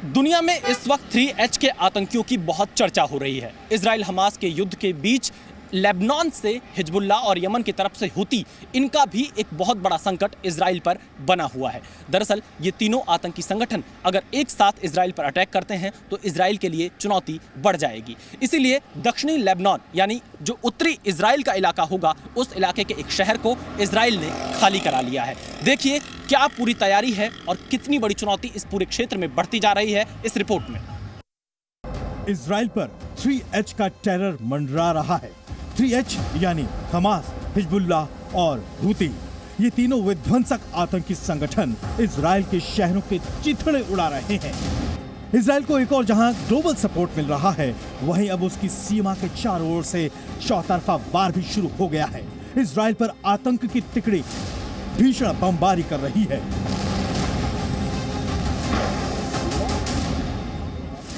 दुनिया में इस वक्त 3H के आतंकियों की बहुत चर्चा हो रही है। इजराइल हमास के युद्ध के बीच लेबनान से हिजबुल्लाह और यमन की तरफ से हुती, इनका भी एक बहुत बड़ा संकट इजराइल पर बना हुआ है। दरअसल ये तीनों आतंकी संगठन अगर एक साथ इजराइल पर अटैक करते हैं तो इजराइल के लिए चुनौती बढ़ जाएगी। इसीलिए दक्षिणी लेबनान यानी जो उत्तरी इजराइल का इलाका होगा, उस इलाके के एक शहर को इजराइल ने खाली करा लिया है। देखिए क्या पूरी तैयारी है और कितनी बड़ी चुनौती इस पूरे क्षेत्र में बढ़ती जा रही है इस रिपोर्ट में। इजराइल पर 3H का टेरर मंडरा रहा है। 3H यानी हमास, हिजबुल्लाह और हुती, ये तीनों विध्वंसक आतंकी संगठन इजराइल के शहरों के चिथड़े उड़ा रहे हैं। इजराइल को एक और जहां ग्लोबल सपोर्ट मिल रहा है, वहीं अब उसकी सीमा के चारों ओर से चौतरफा वार भी शुरू हो गया है। इजराइल पर आतंक की तिकड़ी भीषण बमबारी कर रही है।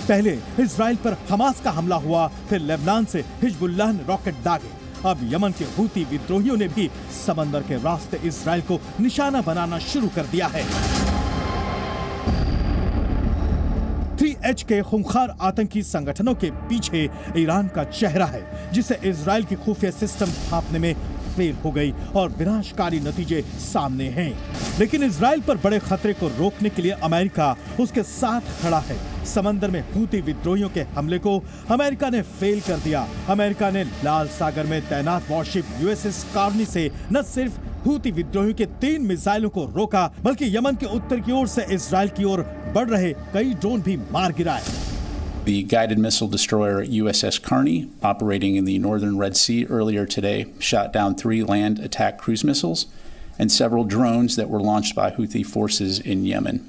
पहले इजराइल पर हमास का हमला हुआ, फिर लेबनान से हिजबुल्लाह ने रॉकेट दागे। अब यमन के हुती विद्रोहियों ने भी समंदर के रास्ते इजराइल को निशाना बनाना शुरू कर दिया है। 3H के खूंखार आतंकी संगठनों के पीछे ईरान का चेहरा है, जिसे इजराइल की खुफिया सिस्टम भांपने में फेल हो गई और विनाशकारी नतीजे सामने हैं। लेकिन इजराइल पर बड़े खतरे को रोकने के लिए अमेरिका उसके साथ खड़ा है। समंदर में हुती विद्रोहियों के हमले को अमेरिका ने फेल कर दिया। अमेरिका ने लाल सागर में तैनात वॉरशिप USS कार्नी से न सिर्फ हुती विद्रोहियों के 3 मिसाइलों को रोका, बल्कि यमन के उत्तर की ओर से इजराइल की ओर बढ़ रहे कई ड्रोन भी मार गिराए। The guided missile destroyer USS Carney, operating in the northern Red Sea earlier today, shot down 3 land attack cruise missiles and several drones that were launched by Houthi forces in Yemen.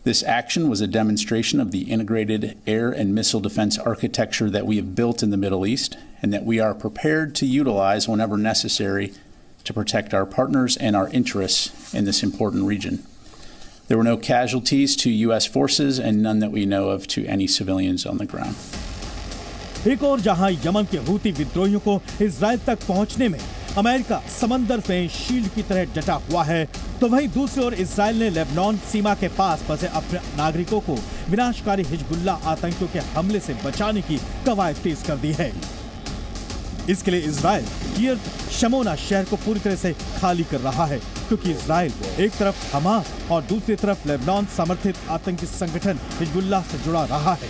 This action was a demonstration of the integrated air and missile defense architecture that we have built in the Middle East and that we are prepared to utilize whenever necessary to protect our partners and our interests in this important region. There were no casualties to U.S. forces and none that we know of to any civilians on the ground. एक और जहां Yemen के हुती विद्रोहियों को Israel तक पहुंचने में America समंदर में शील्ड की तरह डटा हुआ है, तो वहीं दूसरी ओर इजराइल ने लेबनान सीमा के पास फंसे अपने नागरिकों को विनाशकारी हिजबुल्लाह आतंकियों के हमले से बचाने की कवायद तेज कर दी है। इसके लिए इजराइल किर्यत शमोना शहर को पूरी तरह से खाली कर रहा है, क्योंकि इजराइल एक तरफ हमास और दूसरी तरफ लेबनान समर्थित आतंकी संगठन हिजबुल्लाह से जुड़ा रहा है।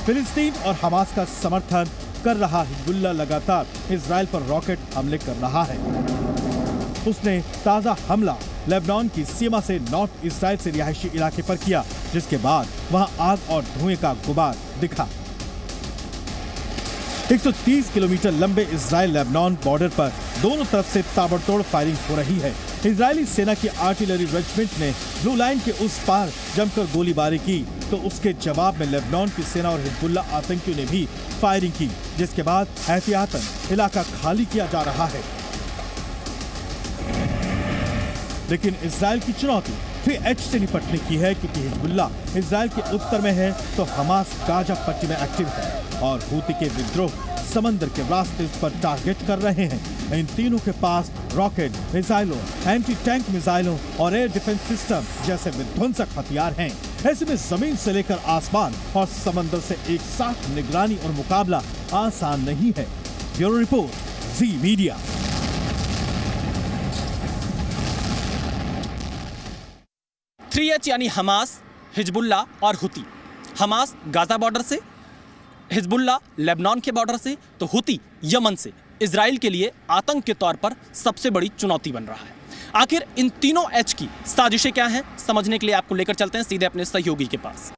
फिलिस्तीन और हमास का समर्थन कर रहा हिजबुल्लाह लगातार इजराइल पर रॉकेट हमले कर रहा है। उसने ताजा हमला लेबनान की सीमा से नॉर्थ इजराइल से रिहायशी इलाके पर किया, जिसके बाद वहां आग और धुएं का गुबार दिखा। 130 किलोमीटर लंबे इजराइल लेबनान बॉर्डर पर दोनों तरफ से ताबड़तोड़ फायरिंग हो रही है। इजरायली सेना की आर्टिलरी रेजिमेंट ने ब्लू लाइन के उस पार जमकर गोलीबारी की, तो उसके जवाब में लेबनान की सेना और हिजबुल्लाह आतंकियों ने भी फायरिंग की, जिसके बाद एहतियातन इलाका खाली किया जा रहा है। लेकिन इजराइल की चुनौती 3H से निपटने की है, क्योंकि हिजबुल्लाह इजराइल के उत्तर में है तो हमास गाजा पट्टी में एक्टिव है और हुती के विद्रोह समंदर के रास्ते उस पर टारगेट कर रहे हैं। इन तीनों के पास रॉकेट, मिसाइलों, एंटी टैंक मिसाइलों और एयर डिफेंस सिस्टम जैसे विध्वंसक हथियार हैं। ऐसे में जमीन से लेकर आसमान और समंदर से एक साथ निगरानी और मुकाबला आसान नहीं है। ब्यूरो रिपोर्ट, जी मीडिया। थ्री एच यानी हमास, हिजबुल्लाह और हुती। हमास गाजा बॉर्डर से, हिजबुल्लाह लेबनान के बॉर्डर से, तो हुती यमन से इजराइल के लिए आतंक के तौर पर सबसे बड़ी चुनौती बन रहा है। आखिर इन तीनों एच की साजिशें क्या हैं, समझने के लिए आपको लेकर चलते हैं सीधे अपने सहयोगी के पास।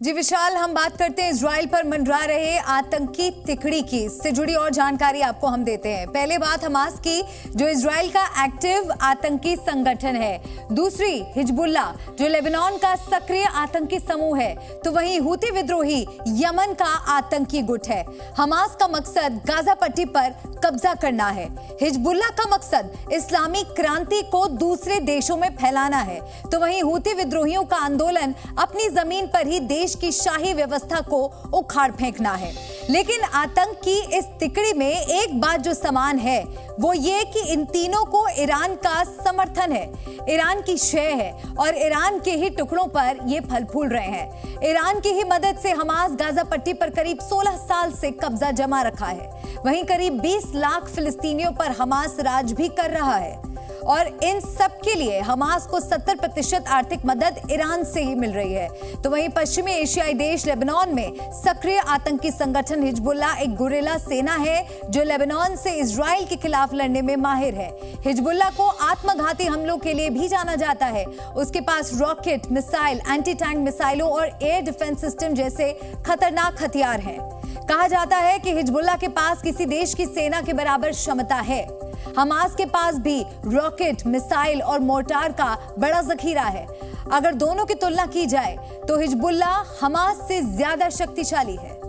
जी विशाल, हम बात करते हैं इजराइल पर मंडरा रहे आतंकी तिकड़ी की। इससे जुड़ी और जानकारी आपको हम देते हैं। पहले बात हमास की, जो इजराइल का एक्टिव आतंकी संगठन है। दूसरी हिजबुल्लाह, जो लेबनान का सक्रिय आतंकी समूह है। तो वहीं हुती विद्रोही यमन का आतंकी गुट है। हमास का मकसद गाजा पट्टी पर कब्जा करना है। हिजबुल्लाह का मकसद इस्लामी क्रांति को दूसरे देशों में फैलाना है। तो वहीं हुती विद्रोहियों का आंदोलन अपनी जमीन पर ही देश की शाही व्यवस्था को उखाड़ फेंकना है। लेकिन आतंक की इस तिकड़ी में एक बात जो समान है वो ये कि इन तीनों को ईरान का समर्थन है, ईरान की शय है और ईरान के ही टुकड़ों पर ये फल फूल रहे हैं। ईरान की ही मदद से हमास गाजा पट्टी पर करीब 16 साल से कब्जा जमा रखा है। वहीं करीब 20 लाख फिलिस्तीनियों पर हमास राज भी कर रहा है और इन सब के लिए हमास को 70% आर्थिक मदद ईरान से ही मिल रही है। तो वहीं पश्चिमी एशियाई देश लेबनान में सक्रिय आतंकी संगठन हिजबुल्लाह एक गुरिल्ला सेना है जो लेबनान से इजराइल के खिलाफ लड़ने में माहिर है। हिजबुल्लाह को आत्मघाती हमलों के लिए भी जाना जाता है। उसके पास रॉकेट, मिसाइल, एंटी टैंक मिसाइलों और एयर डिफेंस सिस्टम जैसे खतरनाक हथियार हैं। कहा जाता है कि हिजबुल्लाह के पास किसी देश की सेना के बराबर क्षमता है। हमास के पास भी रॉकेट, मिसाइल और मोर्टार का बड़ा जखीरा है। अगर दोनों की तुलना की जाए तो हिजबुल्लाह हमास से ज्यादा शक्तिशाली है।